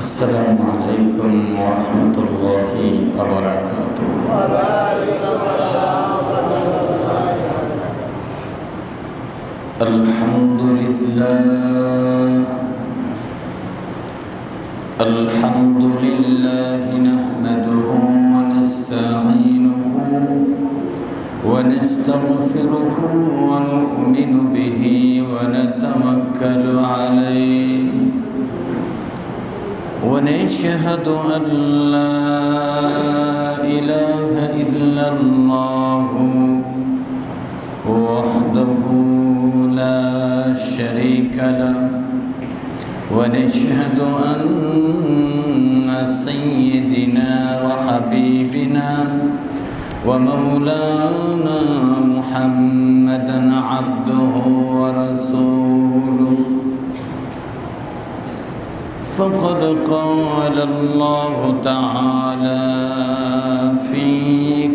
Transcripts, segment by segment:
السلام عليكم ورحمة الله وبركاته. الحمد لله نحمده ونستعينه ونستغفره ونؤمن به ونتوكل عليه ونشهد أن لا إله إلا الله وحده لا شريك له ونشهد أن سيدنا وحبيبنا ومولانا محمدا عبده ورسوله فقد قال الله تعالى في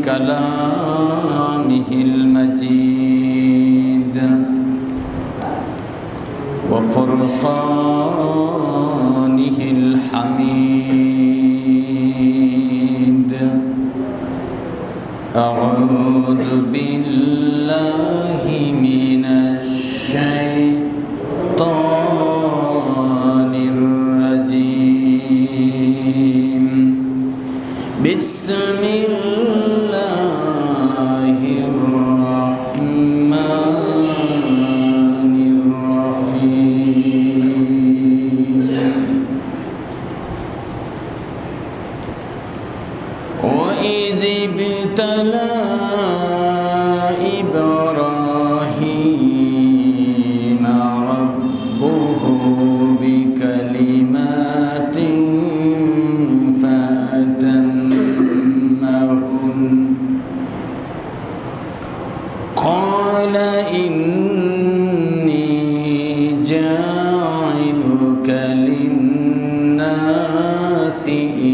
كلامه المجيد وفرقانه الحميد. أعوذ بالله من الشيطان الرجيم. بسم الله الرحمن الرحيم. وإذ ابتلى إبراهيم ربه بكلمات فأتمهن قال إني جاعلك للناس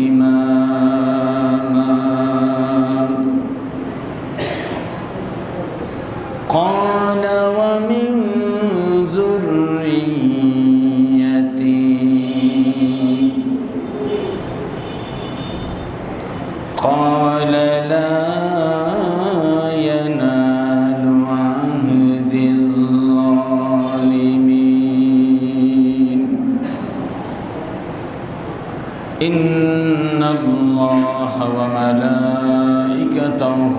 إماما قال ومن ذريتي قال لا ينال عهد الظالمين. إن الله وملائكته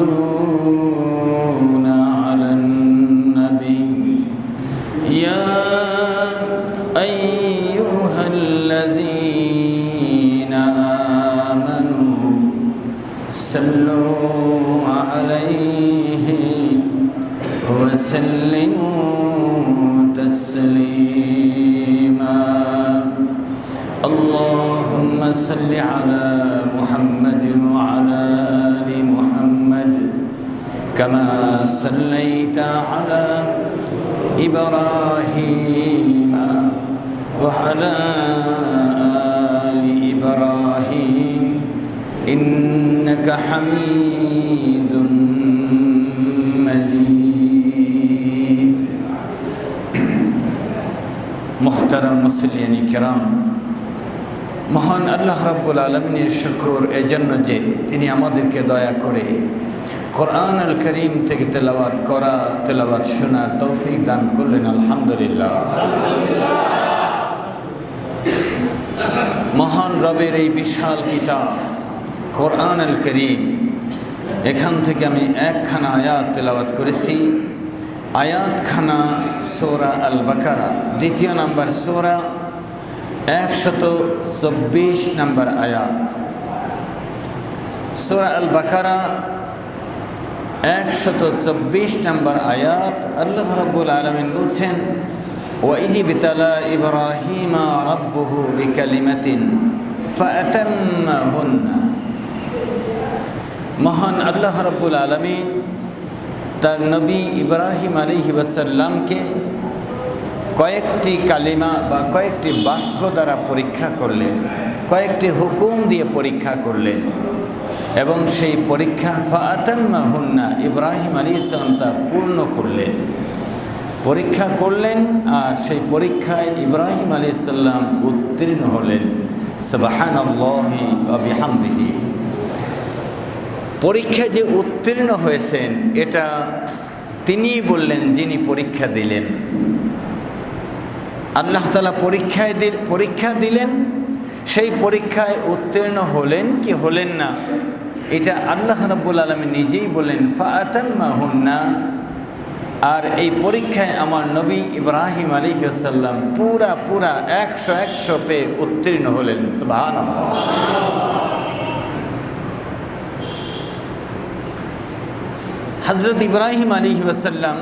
يصلون على النبي يا أيها الذين آمنوا صلوا عليه وسلموا تسليما. اللهم صل على محمد وعلى آل محمد كما صليت على إبراهيم وعلى آل إبراهيم إنك حميد مجيد. محترم মুসলিয়ান কিরাম, মহান আল্লাহ রাব্বুল আলামিনের শুকর এজন্য যে তিনি আমাদেরকে দয়া করে কোরআন আল করিম থেকে তেলাওয়াত করা, তেলাওয়াত শোনার তৌফিক দান করলেন। আলহামদুলিল্লাহ। মহান রবের এই বিশাল কিতাব কোরআন আল করিম, এখান থেকে আমি একখানা আয়াত তেলাওয়াত করেছি। আয়াতখানা সূরা আল বাকারা, দ্বিতীয় নম্বর সূরা, 124 নম্বর আয়াত। সূরা আল বাকারা 124 নম্বর আয়াত। আল্লাহ রাব্বুল আলামিন বলছেন ওয়াইযি বিতালা ইব্রাহিমা রাব্বুহু বিকালিমাতিন ফাআতাম্মাহুন্না। মহান আল্লাহ রাব্বুল আলামিন তার নবী ইব্রাহিম আলাইহিস সালামকে কয়েকটি কালিমা বা কয়েকটি বাক্য দ্বারা পরীক্ষা করলেন, কয়েকটি হুকুম দিয়ে পরীক্ষা করলেন এবং সেই পরীক্ষা ফাআতাম্মাহুন্না ইব্রাহিম আলাইহিস সালাম তা পূর্ণ করলেন। পরীক্ষা করলেন, আর সেই পরীক্ষায় ইব্রাহিম আলাইহিস সালাম উত্তীর্ণ হলেন। সুবহানাল্লাহি ওয়া বিহামদিহি। পরীক্ষায় যে উত্তীর্ণ হয়েছেন এটা তিনিই বললেন, যিনি পরীক্ষা দিলেন। আল্লাহ তাআলা পরীক্ষা দিলেন, সেই পরীক্ষায় উত্তীর্ণ হলেন কি হলেন না এটা আল্লাহ রাব্বুল আলামিন নিজেই বললেন, ফাআতাম্মাহুন্না। আর এই পরীক্ষায় আমার নবী ইব্রাহিম আলাইহিস সালাম পুরা 100 পেয়ে উত্তীর্ণ হলেন। সুবহানাল্লাহ। হযরত ইব্রাহিম আলাইহিস সালাম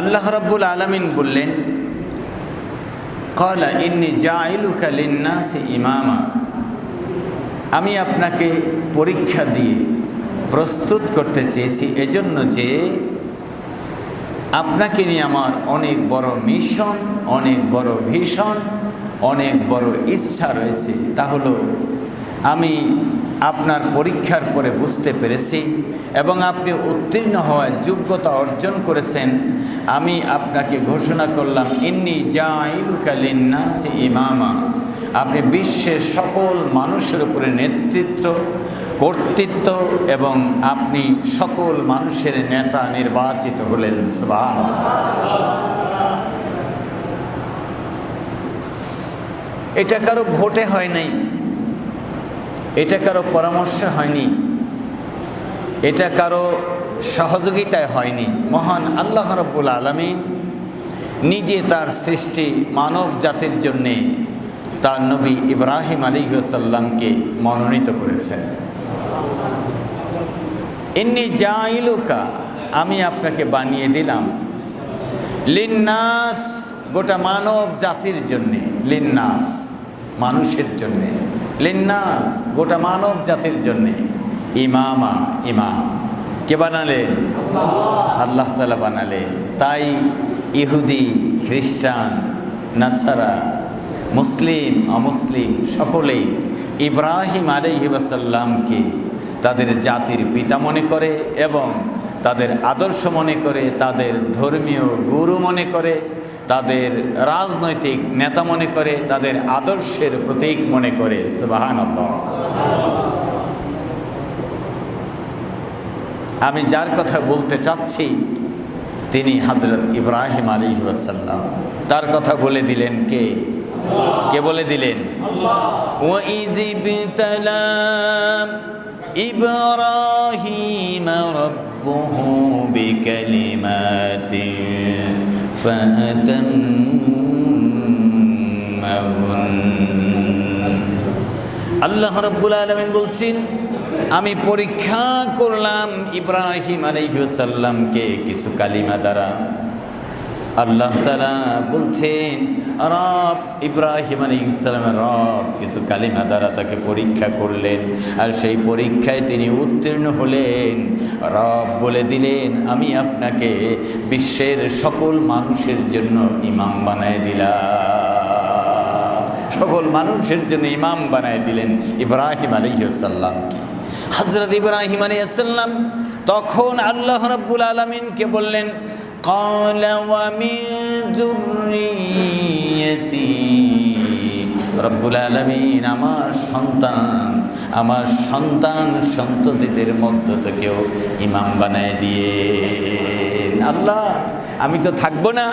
আল্লাহ রাব্বুল আলামিন বললেন, ক্বালা ইন্নী জাইলুকা লিন-নাসি ইমামা। আমি আপনাকে পরীক্ষা দিয়ে প্রস্তুত করতে চেয়েছি এজন্য যে আপনাকে নিয়ে আমার অনেক বড় মিশন, অনেক বড় ভিশন, অনেক বড় ইচ্ছা রয়েছে। তা হলো আমি আপনার পরীক্ষার পরে বুঝতে পেরেছি এবং আপনি উত্তীর্ণ হওয়ার যোগ্যতা অর্জন করেছেন। আমি আপনাকে ঘোষণা করলাম, ইন্নী জাইলুকা লিন-নাসি ইমামা। আপনি বিশ্বের সকল মানুষের উপরে নেতৃত্ব, কর্তৃত্ব এবং আপনি সকল মানুষের নেতা নির্বাচিত হলেন। সুবহানাল্লাহ। এটা কারো ভোটে হয় নাই, এটা কারো পরামর্শে হয়নি, এটা কারো সহযোগিতায় হয়নি। মহান আল্লাহ রাব্বুল আলামিন নিজে তার সৃষ্টি মানব জাতির জন্যে তার নবী ইব্রাহিম আলাইহিস সালামকে মনোনীত করেছেন। ইন্নী জাইলুকা, আমি আপনাকে বানিয়ে দিলাম, লিন্নাস, গোটা মানব জাতির জন্যে, লিন্নাস মানুষের জন্যে, লিন্নাস গোটা মানব জাতির জন্যে, ইমামা, ইমাম কে বানালেন? আল্লাহ তাআলা বানালেন। তাই ইহুদি, খ্রিস্টান, নাছারা, মুসলিম, অমুসলিম সকলেই ইব্রাহিম আলাইহিস সালামকে তাদের জাতির পিতা মনে করে এবং তাদের আদর্শ মনে করে, তাদের ধর্মীয় গুরু মনে করে, তাদের রাজনৈতিক নেতা মনে করে, তাদের আদর্শের প্রতীক মনে করে। সুবহানাল্লাহ। আমি যার কথা বলতে চাচ্ছি তিনি হযরত ইব্রাহিম আলাইহিস সালাম। তার কথা বলে দিলেন কে? কে বলে দিলেন? ওয়া ইযিবতালা ইব্রাহিম রাব্বুহু বিকালিমাতিন ফাতাম্মাহুন। আল্লাহ রাব্বুল আলামিন বলছেন, আমি পরীক্ষা করলাম ইব্রাহিম আলাইহিস সালামকে কিছু কালিমা দ্বারা। আল্লাহ তাআলা বলছেন, রব ইব্রাহিম আলাইহিস সালামের রব কিছু কালিমা দ্বারা তাকে পরীক্ষা করলেন, আর সেই পরীক্ষায় তিনি উত্তীর্ণ হলেন। রব বলে দিলেন, আমি আপনাকে বিশ্বের সকল মানুষের জন্য ইমাম বানায় দিলাম। সকল মানুষের জন্য ইমাম বানায় দিলেন ইব্রাহিম আলাইহিস সালামকে। হযরত ইব্রাহিম আলাইহিস সালাম তখন আল্লাহ রাব্বুল আলামিনকে বললেন, ক্বালা ওয়া মিন যুররিয়্যতি। রব্বুল আলামিন আমার সন্তান সন্ততিদের মধ্য থেকেও ইমাম বানায় দিয়ে। আল্লাহ, আমি তো থাকবো না,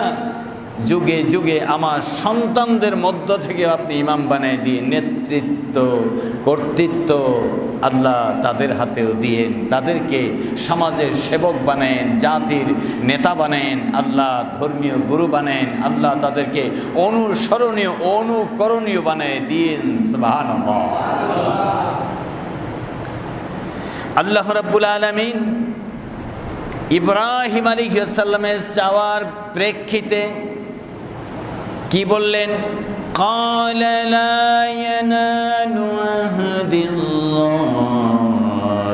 যুগে যুগে আমার সন্তানদের মধ্য থেকে আপনি ইমাম বানায় দিয়ে নেতৃত্ব, কর্তৃত্ব আল্লাহ তাদের হাতেও দিয়েন, তাদেরকে সমাজের সেবক বানেন, জাতির নেতা বানেন, আল্লাহ ধর্মীয় গুরু বানেন, আল্লাহ তাদেরকে অনুসরণীয়, অনুকরণীয় বানায় দিন। সুবহানাল্লাহ। আল্লাহ রাব্বুল আলামিন ইব্রাহিম আলাইহিস সালামের চাওয়ার প্রেক্ষিতে কি বললেন? ক্বালা লা ইয়ানালু আহদিল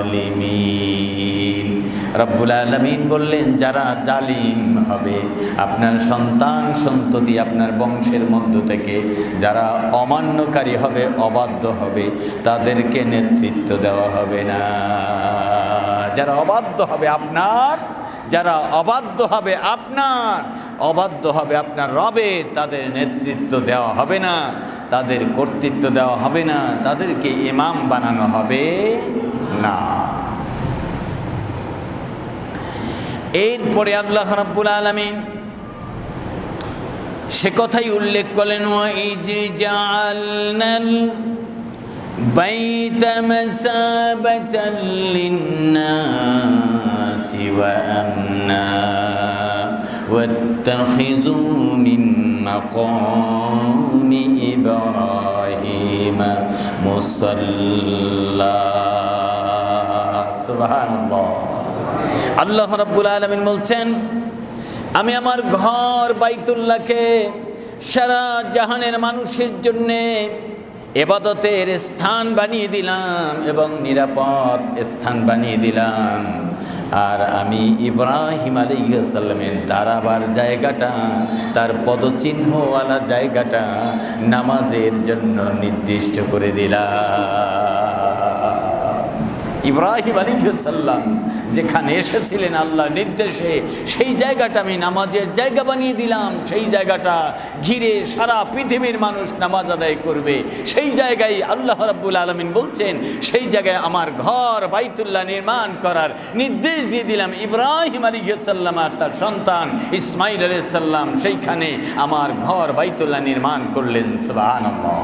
যালিমিন। রব্বুল আলামিন বললেন, যারা জালিম হবে, আপনার সন্তান সন্ততি, আপনার বংশের মধ্য থেকে যারা অমান্যকারী হবে, অবাধ্য হবে, তাদেরকে নেতৃত্ব দেওয়া হবে না। যারা অবাধ্য হবে আপনার, যারা অবাধ্য হবে আপনার, অবাধ্য হবে আপনার রবের, তাদের নেতৃত্ব দেওয়া হবে না, তাদের কর্তৃত্ব দেওয়া হবে না, তাদেরকে ইমাম বানানো হবে না। এরপরে আল্লাহ রাব্বুল আলামিন সে কথাই উল্লেখ করলেন, ওয়াইজ জাআলনাল বাইতা মাসাবাতাল লিন্নাসি ওয়া আমনা ওয়াত্তাখিযু মিন মাকামি ইব্রাহিমা মুসাল্লা। সুবহানাল্লাহ। আল্লাহ রাব্বুল আলামিন বলছেন, আমি আমার ঘর বাইতুল্লাহকে সারা জাহানের মানুষের জন্যে ইবাদতের স্থান বানিয়ে দিলাম এবং নিরাপদ স্থান বানিয়ে দিলাম। আর আমি ইব্রাহিম আলাইহিস সালামের দাঁড়াবার জায়গাটা, তার পদচিহ্নওয়ালা জায়গাটা নামাজের জন্য নির্দিষ্ট করে দিলাম। ইব্রাহিম আলাইহিস সালাম যেখানে এসেছিলেন আল্লাহর নির্দেশে, সেই জায়গাটা আমি নামাজের জায়গা বানিয়ে দিলাম। সেই জায়গাটা ঘিরে সারা পৃথিবীর মানুষ নামাজ আদায় করবে। সেই জায়গায় আল্লাহ রাব্বুল আলামিন বলছেন, সেই জায়গায় আমার ঘর বাইতুল্লাহ নির্মাণ করার নির্দেশ দিয়ে দিলাম। ইব্রাহিম আলাইহিস সালাম আর তার সন্তান ইসমাইল আলাইহিস সালাম সেইখানে আমার ঘর বাইতুল্লাহ নির্মাণ করলেন। সুবহানাল্লাহ।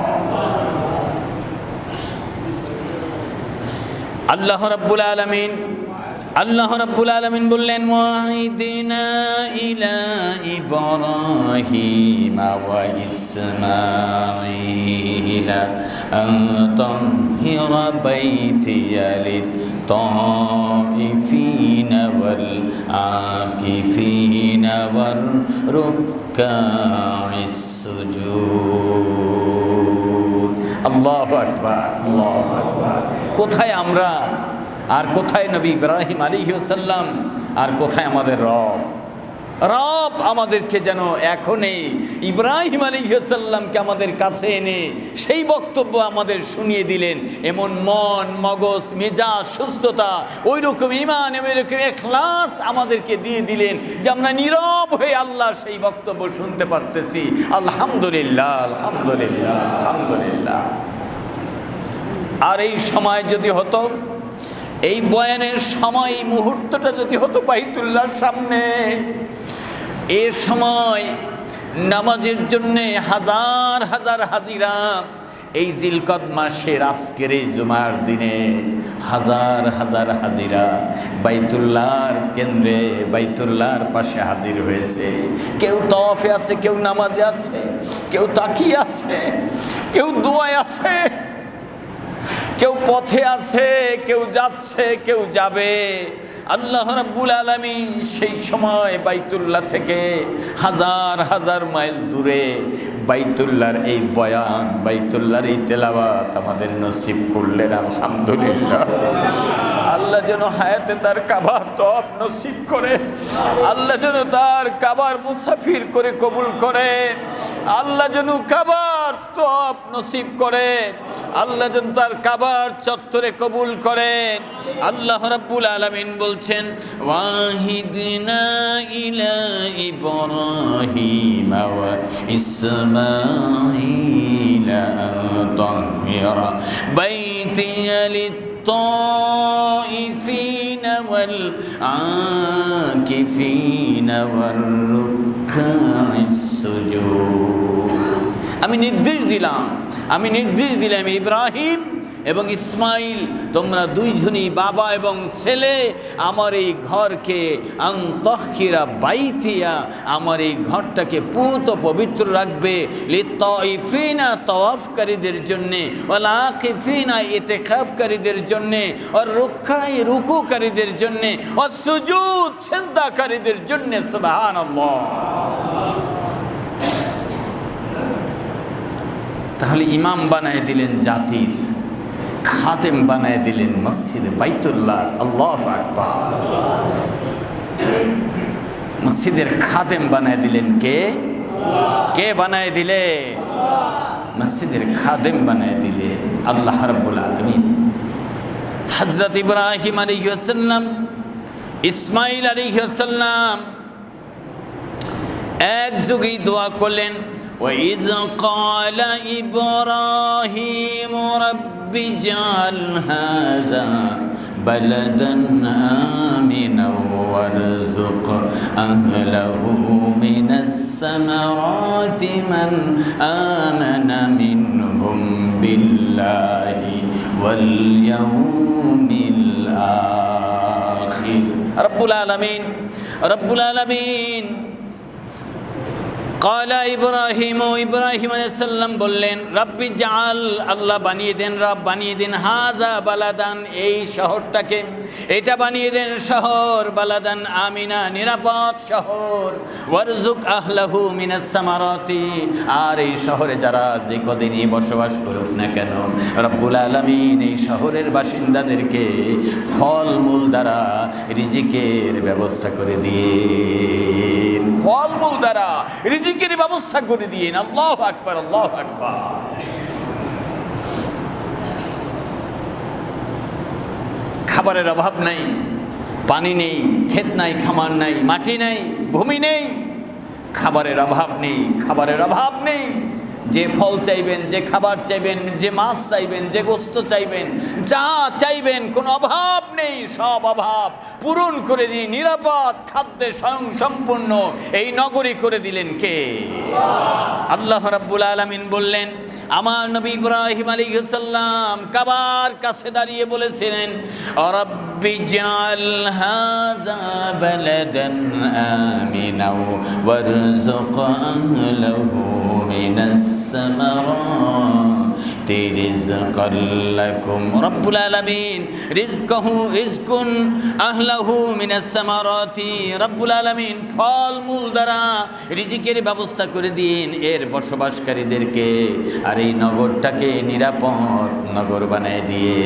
আল্লাহ রাব্বুল আলামিন বললেন, ওয়াহিদিনা ইলা ইব্রাহিম ওয়া ইসমাঈলা আন তাহিরা বাইতিয়া লিত-তাইফিনা ওয়াল আকিফিনা ওয়ার রুকআইস সুজুদ। আল্লাহু আকবার, আল্লাহু আকবার। কোথায় আমরা আর কোথায় নবী ইব্রাহিম আলাইহিস সালাম আর কোথায় আমাদের রব? রব আমাদেরকে যেন এখনই ইব্রাহিম আলাইহিস সালামকে আমাদের কাছে এনে সেই বক্তব্য আমাদের শুনিয়ে দিলেন। এমন মন, মগজ, মেজাজ, সুস্থতা, ওই রকম ঈমান, ওই রকম ইখলাস আমাদেরকে দিয়ে দিলেন যে আমরা নীরব হয়ে আল্লাহর সেই বক্তব্য শুনতে পারতেছি। আলহামদুলিল্লাহ, আলহামদুলিল্লাহ, আলহামদুলিল্লাহ। আর এই সময় যদি হতো, এই বয়ানের সময়, এই মুহূর্তটা যদি হতো বাইতুল্লাহর সামনে, এ সময় নামাজের জন্যে হাজার হাজার হাজিরা, এই জিলকদ মাসের আজকের এই জুমার দিনে হাজার হাজার হাজিরা বাইতুল্লাহর কেন্দ্রে, বাইতুল্লাহর পাশে হাজির হয়েছে। কেউ তওয়াফে আছে, কেউ নামাজে আছে, কেউ তাকিয়ে আছে, কেউ দোয়ায় আছে, কেউ পথে আছে, কেউ যাচ্ছে, কেউ যাবে। আল্লাহ রাব্বুল আলামিন সেই সময় বাইতুল্লাহ থেকে হাজার হাজার মাইল দূরে বাইতুল্লাহর এই বয়ান, বাইতুল্লাহর এই তেলাওয়াত আমাদের নসিব করলেন। আলহামদুলিল্লাহ। আল্লাহ যেন হায়াতে তার কাবার তওয়াফ নসিব করে, আল্লাহ যেন তার কাবার মুসাফির করে কবুল করে, আল্লাহ যেন কাবার তওয়াফ নসিব করে, আল্লাহ যেন তার কাবার চত্বরে কবুল করেন। আল্লাহ রাব্বুল আলামিন বলছেন, ওয়াহিদিনা ইলা ইব্রাহিম ওয়া ইসমাঈলা আন তাহিরা বাইতিয়া লিত-তাইফিনা ওয়াল আকিফিনা ওয়ার রুকআইস সুজুদ। আমি নির্দেশ দিলাম ইব্রাহিম এবং ইসমাইল, তোমরা দুইজনই বাবা এবং ছেলে আমার এই ঘরকে আনতাহিরা বাইতিয়া, আমার এই ঘরটাকে পুত পবিত্র রাখবে, লিত-তাইফিনা তাওয়াফকারীদের জন্যে, ওয়াল আকিফিনা ইতিকাফকারীদের জন্যে, আর রুকুকারীদের জন্যে, আর সুজুদ সিজদাকারীদের জন্যে। সুবহানাল্লাহ। তাহলে ইমাম বানায় দিলেন জাতির, খাদেম বানায় দিলেন মসজিদে বাইতুল্লাহ। আল্লাহু আকবার। মসজিদের খাদেম বানায় দিলেন কে? কে বানায় দিলে? মসজিদের খাদেম বানায় দিলেন আল্লাহ রাব্বুল আলামিন। হযরত ইব্রাহিম আলাইহিস সালাম ইসমাঈল আলাইহিস সালাম এক যুগেই দোয়া করলেন, وَإِذْ قَالَ إِبْرَاهِيمُ رَبِّ اجْعَلْ هَذَا بَلَدًا آمِنًا وَارْزُقْ أَهْلَهُ مِنَ الثَّمَرَاتِ مَنْ آمَنَ مِنْهُمْ بِاللَّهِ وَالْيَوْمِ الْآخِرِ। রব্বুল আলামিন কালা ইব্রাহিম আলাইহিস সালাম বললেন, রব্বি জাআল, আল্লাহ বানিয়ে দেন, রব বানিয়ে দিন, হাজা বালাদান, এই শহরটাকে, এটা বানিয়ে দেন শহর, বালাদান আমিনা, নিরাপদ শহর, ওয়ারজুক আহলাহু মিনাস সামারাতি, আর এই শহরে যারা যে কদিনই বসবাস করুক না কেন, রব্বুল আলামিন এই শহরের বাসিন্দাদেরকে ফলমূল দ্বারা রিজিকের ব্যবস্থা করে দিয়ে, ফলমূল দ্বারা রিজিকের ব্যবস্থা করে দিয়ে। আল্লাহু আকবার, আল্লাহু আকবার। খাবারের অভাব নাই, পানি নেই, ক্ষেত নাই, খামার নাই, মাটি নাই, ভূমি নেই, খাবারের অভাব নেই, খাবারের অভাব নেই। যে ফল চাইবেন, যে খাবার চাইবেন, যে মাছ চাইবেন, যে গোস্ত চাইবেন, যা চাইবেন, কোনো অভাব নেই, সব অভাব পূরণ করে দিয়ে নিরাপদ খাদ্যে স্বয়ং সম্পূর্ণ এই নগরী করে দিলেন কে? আল্লাহ রাব্বুল আলামিন বললেন, আমার নবী ইব্রাহিম আলাইহিস সালাম কাবার কাছে দাঁড়িয়ে বলেছিলেন, রব্বি জাআল হাযা বালাদান আমিনা ওয়ারযুক আহলাহু মিনাস সামারাতি রিজকাল লাকুম। রব্বুল আলামিন রিজকুন আহলাহু মিনাস সামারাতি, রব্বুল আলামিন ফলমূল দ্বারা রিজিকের ব্যবস্থা করে দিন এর বসবাসকারীদেরকে, আর এই নগরটাকে নিরাপদ নগর বানায় দিয়ে।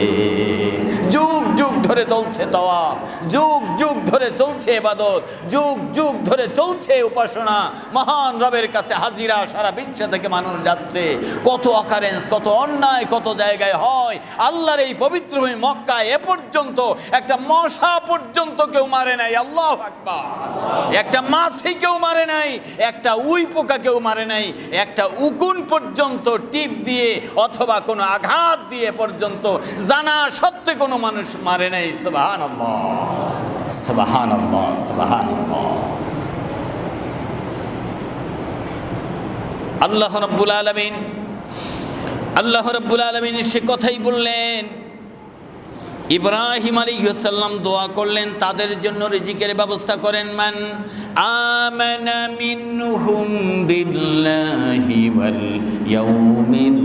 যুগ যুগ ধরে চলছে তাওয়াফ, যুগ যুগ ধরে চলছে ইবাদত, যুগ যুগ ধরে চলছে উপাসনা, মহান রবের কাছে হাজিরা, সারা বিশ্ব থেকে মানুষ যাচ্ছে। কত অকারেন্স, কত অন্যায় কত জায়গায় হয়। আল্লাহর এই পবিত্র ভূমি মক্কায় এ পর্যন্ত একটা মশা পর্যন্ত কেউ মারে নাই। আল্লাহু আকবার। একটা মাছি কেউ মারে নাই, একটা উই পোকা কেউ মারে নাই, একটা উকুন পর্যন্ত টিপ দিয়ে অথবা কোনো আঘাত দিয়ে পর্যন্ত জানা সত্ত্বে কোনো মানুষ মারে নাই। সুবহানাল্লাহ, সুবহানাল্লাহ, সুবহানাল্লাহ। আল্লাহ রাব্বুল আলামিন সে কথাই বললেন। ইব্রাহিম আলাইহিস সালাম দোয়া করলেন তাদের জন্য রিজিকের ব্যবস্থা করেন। মান আমানা মিনহুম বিল্লাহি ওয়াল ইয়াউমিল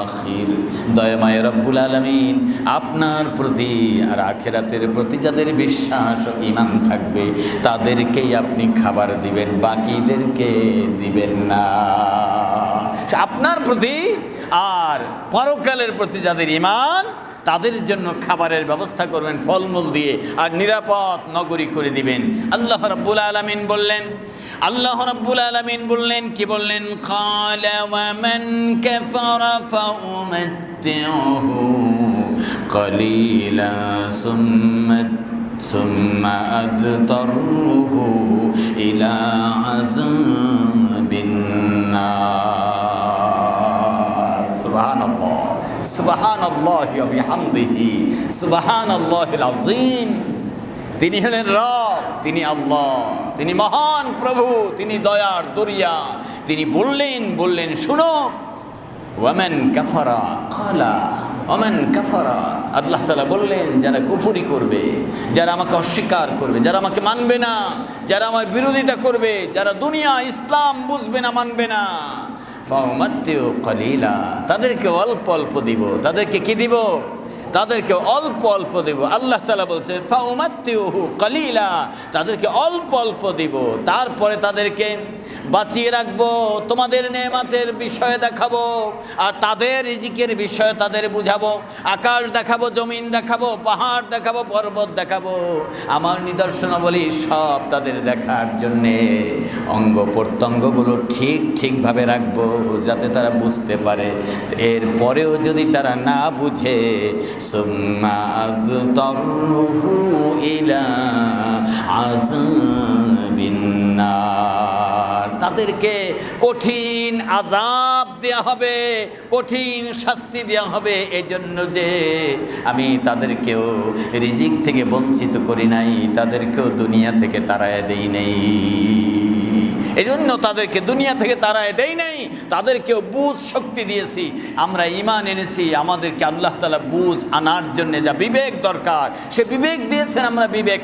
আখির। দয়াময় রব্বুল আলামিন আপনার প্রতি আর আখিরাতের প্রতি যাদের বিশ্বাস ও ঈমান থাকবে তাদেরকেই আপনি খাবার দিবেন, বাকিদেরকে দিবেন না। আপনার প্রতি আর পরকালের প্রতি যাদের ঈমান তাদের জন্য খাবারের ব্যবস্থা করবেন ফলমূল দিয়ে, আর নিরাপদ নগরী করে দিবেন। আল্লাহ রাব্বুল আলামিন বললেন, কি বললেন? ক্বালা ওয়া মান কাফারা ফাউমাত্তিউহু ক্বালিলা সুম্মা আদতারুহু ইলা আযাবিন নার। সুবহানাল্লাহ, সুবহানাল্লাহি ওয়া বিহামদিহি, সুবহানাল্লাহিল আযীম। তিনি হলেন রব, তিনি আল্লাহ, তিনি মহান প্রভু, তিনি দয়ার দরিয়া। তিনি বললেন শুনো, ওয়ামান কাফারা ক্বালা ওয়ামান কাফারা। আল্লাহ তাআলা বললেন যারা কুফরি করবে, যারা আমাকে অস্বীকার করবে, যারা আমাকে মানবে না, যারা আমার বিরোধিতা করবে, যারা দুনিয়া ইসলাম বুঝবে না, মানবে না, ফাউমাত্তিউ ক্বালিলা, তাদেরকে অল্প অল্প দিব। তাদেরকে কি দিব? তাদেরকে অল্প অল্প দেব। আল্লাহ তাআলা বলছে ফাউমাত্তিউহু ক্বালিলা, তাদেরকে অল্প অল্প দিব, তারপরে তাদেরকে বাঁচিয়ে রাখবো, তোমাদের নেয়ামতের বিষয়ে দেখাবো, আর তাদের রিজিকের বিষয়ে তাদের বুঝাবো। আকাশ দেখাবো, জমিন দেখাবো, পাহাড় দেখাবো, পর্বত দেখাবো, আমার নিদর্শনাবলী সব তাদের দেখার জন্যে অঙ্গ অঙ্গ প্রত্যঙ্গগুলো ঠিকভাবে রাখবো যাতে তারা বুঝতে পারে। এরপরেও যদি তারা না বুঝে, সুম্মা আদতারহু ইলা আযাবিন নার, তাদেরকে কঠিন আযাব দেওয়া হবে, কঠিন শাস্তি দেওয়া হবে। এজন্য যে আমি তাদেরকেও রিজিক থেকে বঞ্চিত করি নাই, তাদেরকেও দুনিয়া থেকে তাড়ায় দেই নাই। এজন্য তাদেরকে দুনিয়া থেকে তাড়ায় দেই নাই, তাদেরকেও বুঝ শক্তি দিয়েছি। আমরা ঈমান এনেছি, আমাদেরকে আল্লাহ তাআলা বুঝ আনার জন্য যা বিবেক দরকার সে বিবেক দিয়েছেন, আমরা বিবেক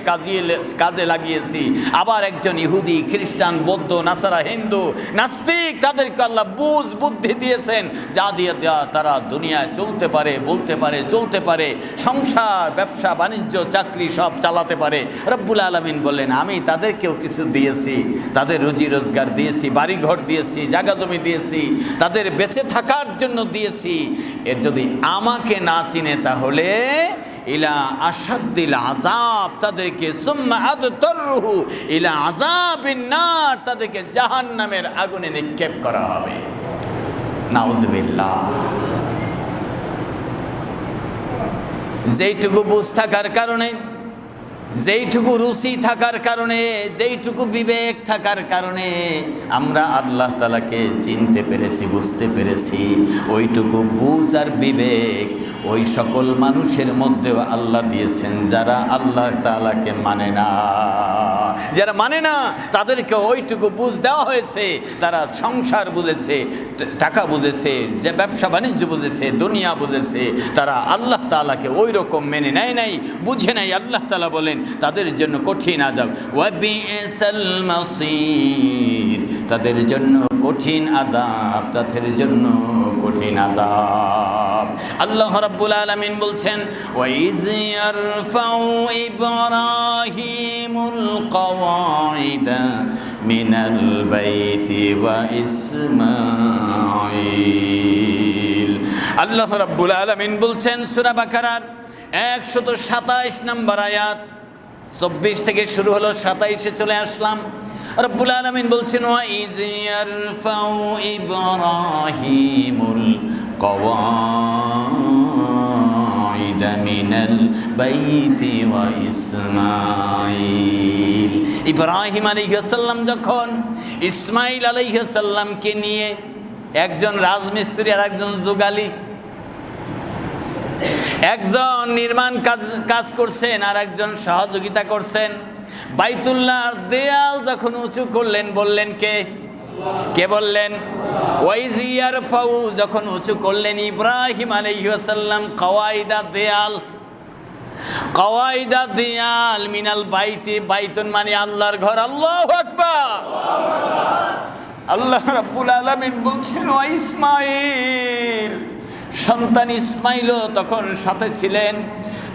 কাজে লাগিয়েছি। আবার একজন ইহুদি, খ্রিস্টান, বৌদ্ধ, নাসারা, হিন্দু, নাস্তিক, তাদেরকে আল্লাহ বুঝ বুদ্ধি দিয়েছেন, যা দিয়ে দেওয়া তারা দুনিয়ায় চলতে পারে, বলতে পারে, চলতে পারে, সংসার, ব্যবসা বাণিজ্য, চাকরি সব চালাতে পারে। রব্বুল আলামিন বললেন আমি তাদেরকেও কিছু দিয়েছি, তাদের রুজি রোজগার দিয়েছি, বাড়িঘর দিয়েছি, জায়গা জমি দিয়েছি, তাদের বেঁচে থাকার জন্য দিয়েছি। এর যদি আমাকে না চিনে তাহলে ইলা আশাদ্দিল আযাব, তাদেরকে সুম্মা আদতারহু ইলা আযাবিন নার, তাদেরকে জাহান্নামের আগুনে নিক্ষেপ করা হবে। নাউযুবিল্লাহ। যেইটুকু বুঝ থাকার কারণে, যেইটুকু রুচি থাকার কারণে, যেইটুকু বিবেক থাকার কারণে আমরা আল্লাহ তাআলাকে চিনতে পেরেছি, বুঝতে পেরেছি, ওইটুকু বুঝ আর বিবেক ওই সকল মানুষের মধ্যেও আল্লাহ দিয়েছেন যারা আল্লাহ তাআলাকে মানে না। যারা মানে না তাদেরকে ওইটুকু বুঝ দেওয়া হয়েছে। তারা সংসার বুঝেছে, টাকা বুঝেছে, যে ব্যবসা বাণিজ্য বুঝেছে, দুনিয়া বুঝেছে, তারা আল্লাহ তাআলাকে ওই রকম মেনে নেয় নাই, বুঝে নাই। আল্লাহ তাআলা বলেন তাদের জন্য কঠিন আযাব, ওয়া বিসাল মাসির, তাদের জন্য কঠিন আযাব, তাদের জন্য কঠিন আযাব। আল্লাহ রাব্বুল আলামিন বলছেন ওয়াইজ ইয়ারফাউ ইব্রাহিমুল কওয়াইদা মিনাল বাইতি ওয়া ইসমাঈল। আল্লাহ রাব্বুল আলামিন বলছেন সূরা বাকারার 127 নম্বর আয়াত, 24 থেকে শুরু হলো, 27-এ চলে আসলাম। রব্বুল আলামিন বলছেন ওয়াইজ ইয়ারফাউ ইব্রাহিমুল কওয়াইদা মিনাল বাইতি ওয়া ইসমাঈল। ইব্রাহিম আলাইহিস সালাম যখন ইসমাঈল আলাইহিস সালামকে নিয়ে, একজন রাজমিস্ত্রি আর একজন যুগালি, একজন নির্মাণ কাজ করছেন আর একজন সহযোগিতা করছেন, বাইতুল্লাহর দেয়াল যখন উঁচু করলেন, বললেন কে? কে বললেন? ওয়াইজ ইয়ারফাউ, যখন উঁচু করলেন ইব্রাহিম আলাইহিস সালাম কওয়াইদা, দেয়াল, কওয়াইদা দেয়াল, মিনাল বাইতি, বাইতুন মানে আল্লাহর ঘর। আল্লাহু আকবার। আল্লাহ রাব্বুল আলামিন বলছেন ওয়া ইসমাঈল, সন্তান ইসমাঈলও তখন সাথে ছিলেন।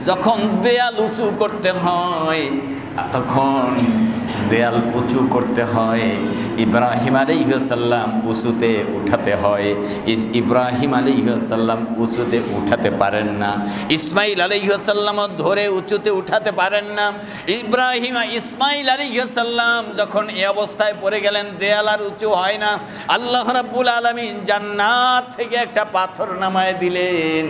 যখন দেয়াল উঁচু করতে হয়, তখন দেয়াল উঁচু করতে হয়, ইব্রাহিম আলাইহিস সালাম উঁচুতে উঠাতে হয়। ইব্রাহিম আলাইহিস সালাম উঁচুতে উঠাতে পারেন না, ইসমাঈল আলাইহিস সালাম ধরে উঁচুতে উঠাতে পারেন না। ইসমাঈল আলাইহিস সালাম যখন এই অবস্থায় পড়ে গেলেন, দেয়াল আর উঁচু হয় না, আল্লাহ রাব্বুল আলামিন জান্নাত থেকে একটা পাথর নামায় দিলেন।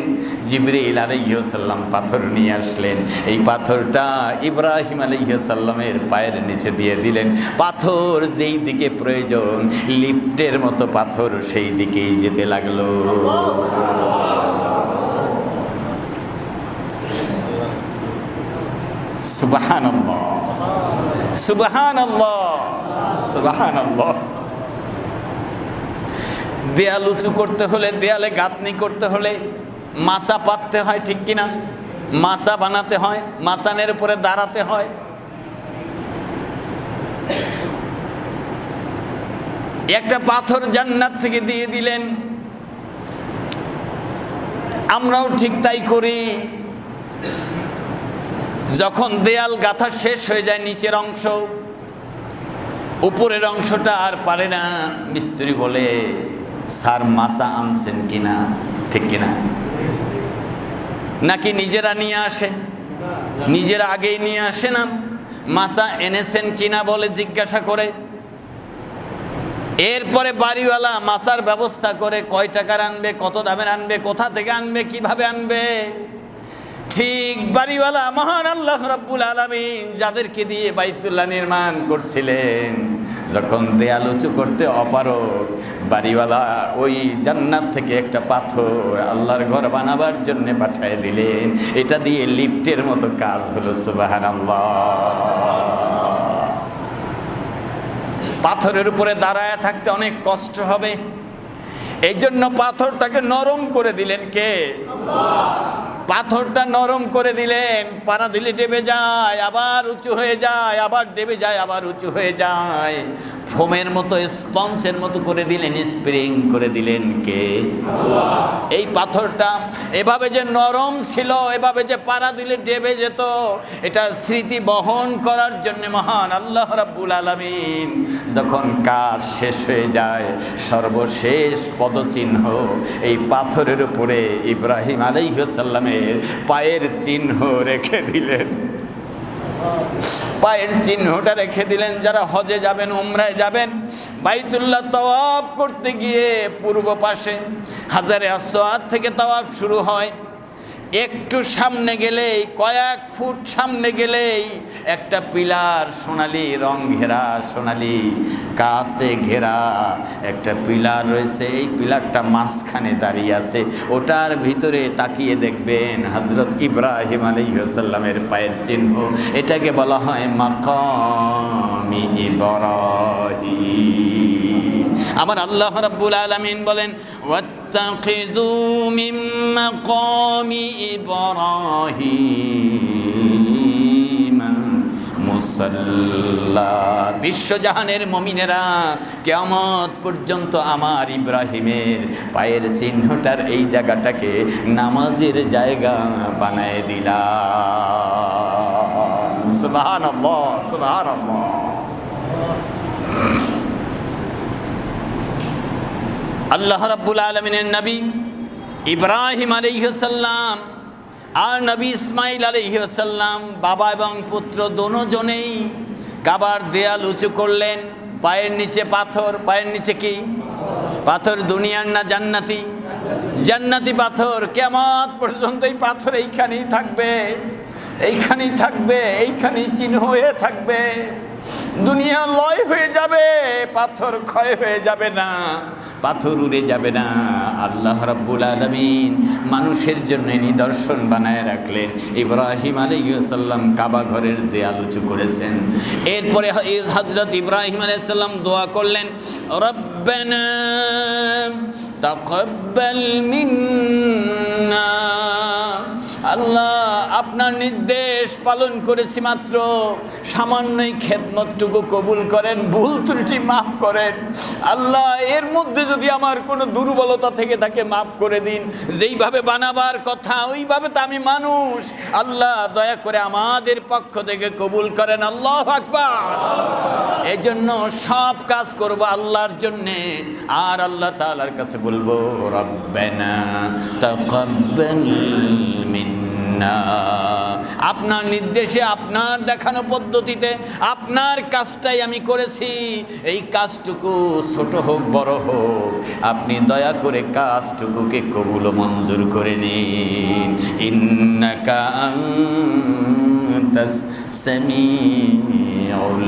জিবরিল আলাইহিস সালাম পাথর নিয়ে আসলেন, এই পাথরটা ইব্রাহিম আলাইহিস সালামের পায়ের নিচে দিয়ে দিলেন। পাথর যেই দিকে প্রয়োজন, লিফটের মতো পাথর সেই দিকেই যেতে লাগলো। সুবহানাল্লাহ, সুবহানাল্লাহ, সুবহানাল্লাহ। দেয়াল উঁচু করতে হলে, দেয়ালে গাঁথনি করতে হলে মাচা পাততে হয়, ঠিক কিনা? মাচা বানাতে হয়, মাচানের উপরে দাঁড়াতে হয়। একটা পাথর জান্নাত থেকে দিয়ে দিলেন। আমরাও ঠিক তাই করি। যখন দেয়াল গাঁথা শেষ হয়ে যায়, নিচের অংশ, উপরের অংশটা আর পারে না, মিস্ত্রি বলে স্যার মাচা আনছেন কিনা, ঠিক কিনা? নাকি নিজেরা নিয়ে আসে? নিজেরা আগেই নিয়ে আসে না, মাচা এনেছেন কিনা বলে জিজ্ঞাসা করে। এরপরে বাড়িওয়ালা মাছার ব্যবস্থা করে কয় টাকার আনবে, কত দামের আনবে, কোথা থেকে আনবে, কিভাবে আনবে। ঠিক বাড়িওয়ালা মহান আল্লাহ রাব্বুল আলামিন যাদেরকে দিয়ে বাইতুল্লাহ নির্মাণ করছিলেন, যখন দেয়াল উঁচু করতে অপারগ, বাড়িওয়ালা ওই জান্নাত থেকে একটা পাথর আল্লাহর ঘর বানাবার জন্য পাঠিয়ে দিলেন। এটা দিয়ে লিফটের মতো কাজ হলো। সুবহানাল্লাহ। পাথরের উপরে দাঁড়ায় থাকতে অনেক কষ্ট হবে, এই জন্য পাথরটাকে নরম করে দিলেন কে? পাথরটা নরম করে দিলেন। পাড়া দিলে ডেবে যায়, আবার উঁচু হয়ে যায়, আবার ডেবে যায়, আবার উঁচু হয়ে যায়। ফোমের মতো, স্পঞ্জের মতো করে দিলেন, স্প্রিং করে দিলেন কে? এই পাথরটা এভাবে যে নরম ছিল, এভাবে যে পাড়া দিলে ডেবে যেত, এটার স্মৃতি বহন করার জন্য মহান আল্লাহ রাব্বুল আলামিন যখন কাজ শেষ হয়ে যায়, সর্বশেষ পদচিহ্ন এই পাথরের উপরে ইব্রাহিম আলাইহিস সালামের পায়ের চিহ্ন রেখে দিলেন। পায়ের চিহ্নটা রেখে দিলেন। যারা হজে যাবেন, উমরায় যাবেন, বাইতুল্লাহ তাওয়াফ করতে গিয়ে পূর্ব পাশে হাজারে আসওয়াদ থেকে তাওয়াফ শুরু হয়। একটু সামনে গেলেই, কয়েক ফুট সামনে গেলেই একটা পিলার, সোনালি রং ঘেরা, সোনালি কাছে ঘেরা একটা পিলার রয়েছে। এই পিলারটা মাঝখানে দাঁড়িয়ে আছে। ওটার ভিতরে তাকিয়ে দেখবেন হযরত ইব্রাহিম আলাইহিস সালামের পায়ের চিহ্ন। এটাকে বলা হয় মাকামি ইব্রাহিম। আমার আল্লাহ রাব্বুল আলামিন বলেন, ওয়াত্তাখিযু মিন মাকামি ইব্রাহিম মুসাল্লা। বিশ্বজাহানের মুমিনেরা, কিয়ামত পর্যন্ত আমার ইব্রাহিমের পায়ের চিহ্নটার এই জায়গাটাকে নামাজের জায়গা বানায় দিলাম। সুবহানাল্লাহ, সুবহানাল্লাহ। আল্লাহ রাব্বুল আলামিনের নবী ইব্রাহিম আলাইহিস সালাম আর নবী ইসমাইল আলাইহিস সালাম, বাবা এবং পুত্র দুজনেই কাবার দেয়াল উঁচু করলেন। পায়ের নিচে পাথর। পায়ের নিচে কি পাথর? দুনিয়ার না জান্নাতি? জান্নাতি পাথর। কিয়ামত পর্যন্ত এই পাথর এইখানেই থাকবে, এইখানেই থাকবে, এইখানেই চিহ্ন হয়ে থাকবে। দুনিয়া লয় হয়ে যাবে, পাথর ক্ষয় হয়ে যাবে না, পাথর উড়ে যাবে না। আল্লাহ রাব্বুল আলামিন মানুষের জন্য নিদর্শন বানায় রাখলেন। ইব্রাহিম আলাইহিস সালাম কাবা ঘরের দেয়াল উঁচু করেছেন। এরপরে হযরত ইব্রাহিম আলাইহিস সালাম দোয়া করলেন, রব্বানা তাকাব্বাল মিন্না। আল্লাহ, আপনার নির্দেশ পালন করেছি মাত্র, সামান্যই খেদমতটুকু কবুল করেন, ভুল ত্রুটি মাফ করেন। আল্লাহ, এর মধ্যে যদি আমার কোনো দুর্বলতা থেকে থাকে মাফ করে দিন। যেইভাবে বানাবার কথা ওইভাবে তো আমি মানুষ। আল্লাহ, দয়া করে আমাদের পক্ষ থেকে কবুল করেন। আল্লাহু আকবার। এজন্য সব কাজ করব আল্লাহর জন্যে, আর আল্লাহ তাআলার কাছে বলবো, রব্বানা তাকাব্বাল মিন্না। আপনার নির্দেশে, আপনার দেখানো পদ্ধতিতে আপনার কাজটাই আমি করেছি। এই কাজটুকু ছোট হোক বড় হোক, আপনি দয়া করে কাজটুকুকে কবুল মঞ্জুর করে নিন। ইন্নাকা আনতাস সামিউল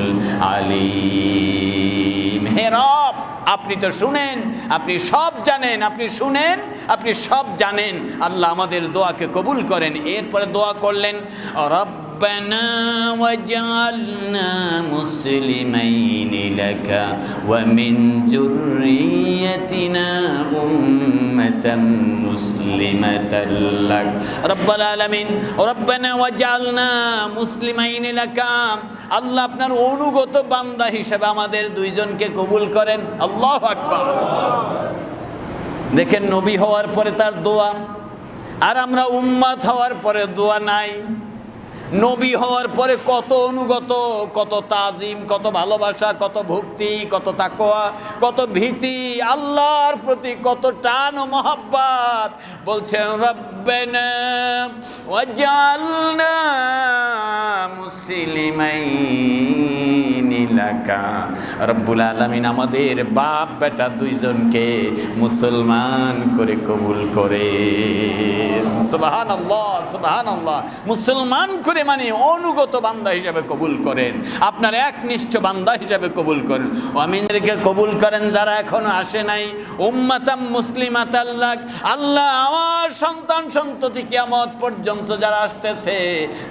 আলিম। হে রব, আপনি তো শুনেন, আপনি সব জানেন, আপনি শুনেন, আপনি সব জানেন। আল্লাহ আমাদের দোয়াকে কবুল করেন। এরপরে দোয়া করলেন, রব্বানা ওয়াজআলনা মুসলিমাইনি লাকা ওয়া মিন যুররিয়াতিনা উম্মাতান মুসলিমাতান লাক। রব্বুল আলামিন, রব্বানা ওয়াজআলনা মুসলিমাইনি লাকা। আল্লাহ, আপনার অনুগত বান্দা হিসেবে আমাদের দুইজনকে কবুল করেন। আল্লাহু আকবার। দেখেন, নবী হওয়ার পরে তার দোয়া, আর আমরা উম্মাত হওয়ার পরে দোয়া নাই। নবী হওয়ার পরে কত অনুগত, কত তাজিম, কত ভালোবাসা, কত ভক্তি, কত তাকওয়া, কত ভীতি, আল্লাহর প্রতি কত টান ও মহব্বত। বলছেন, রব্বানা ওয়াজআলনা মুসলিমাইনি লাকা। রব্বুল আলামিন আমাদের বাপ বেটা দুইজনকে মুসলমান করে কবুল করে। সুবহানাল্লাহ, সুবহানাল্লাহ। মুসলমান করে মানে অনুগত বান্দা হিসেবে কবুল করেন, আপনার একনিষ্ঠ বান্দা হিসেবে কবুল করেন। আমিনদেরকে কবুল করেন যারা এখনো আসে নাই। উম্মাতাম মুসলিমাতাল লাক, আল্লাহ আমার সন্তান সন্ততি কিয়ামত পর্যন্ত যারা আসতেছে